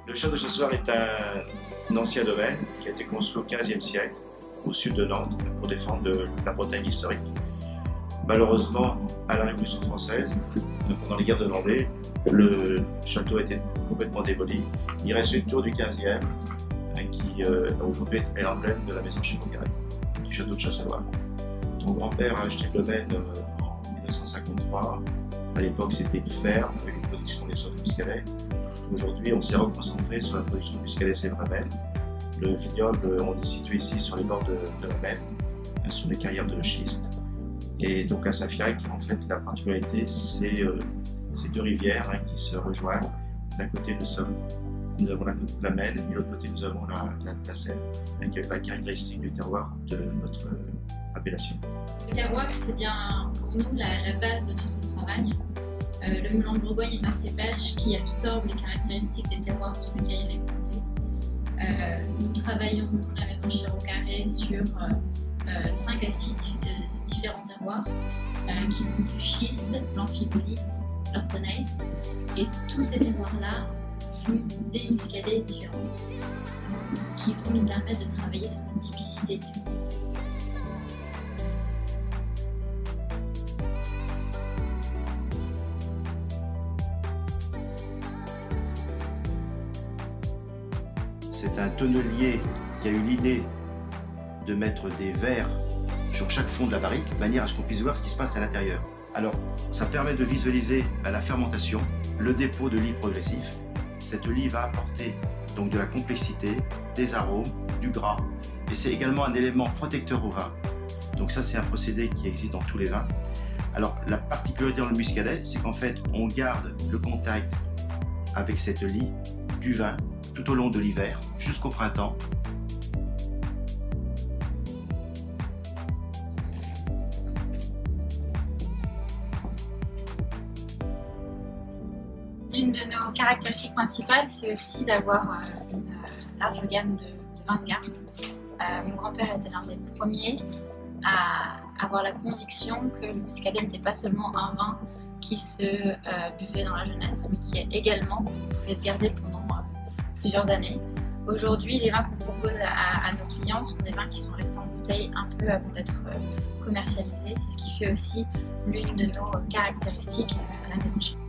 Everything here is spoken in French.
Le château de Chasseloir est un ancien domaine qui a été construit au XVe siècle au sud de Nantes pour défendre la Bretagne historique. Malheureusement, à la Révolution française, pendant les guerres de Vendée, le château a été complètement démoli. Il reste une tour du XVe qui aujourd'hui est l'emblème de la maison Chevaucarré, du château de Chasseloir. Mon grand-père a acheté le domaine en 1953. À l'époque, c'était une ferme avec une production des sauces muscadet. Aujourd'hui, on s'est reconcentré sur la production de muscadet-sévramel. Le vignoble, on est situé ici sur les bords de la Maine, sur les carrières de schiste. Et donc à Safiac, en fait, la particularité, c'est ces deux rivières qui se rejoignent. D'un côté, nous avons la Maine, et de l'autre côté, nous avons la Seine, avec la caractéristique du terroir de notre appellation. Le terroir, c'est bien pour nous la base de notre travail. Le Moulin de Bourgogne est un cépage qui absorbe les caractéristiques des terroirs sur lesquels il est planté. Nous travaillons dans la maison Chevaucarré sur 5 à 6 différents terroirs qui vont du schiste, l'amphibolite, l'orthogneiss, et tous ces terroirs-là font des muscadets différents qui vont nous permettre de travailler sur une typicité différente. C'est un tonnelier qui a eu l'idée de mettre des verres sur chaque fond de la barrique, de manière à ce qu'on puisse voir ce qui se passe à l'intérieur. Alors, ça permet de visualiser la fermentation, le dépôt de lits progressif. Cette lie va apporter donc de la complexité, des arômes, du gras, et c'est également un élément protecteur au vin. Donc ça, c'est un procédé qui existe dans tous les vins. Alors, la particularité dans le muscadet, c'est qu'en fait, on garde le contact avec cette lie du vin tout au long de l'hiver jusqu'au printemps. L'une de nos caractéristiques principales, c'est aussi d'avoir une large gamme de vins de garde. Mon grand-père était l'un des premiers à avoir la conviction que le muscadet n'était pas seulement un vin qui se buvait dans la jeunesse, mais qui également pouvait se garder pendant plusieurs années. Aujourd'hui, les vins qu'on propose à nos clients sont des vins qui sont restés en bouteille un peu avant d'être commercialisés. C'est ce qui fait aussi l'une de nos caractéristiques à la maison Chevaucarré.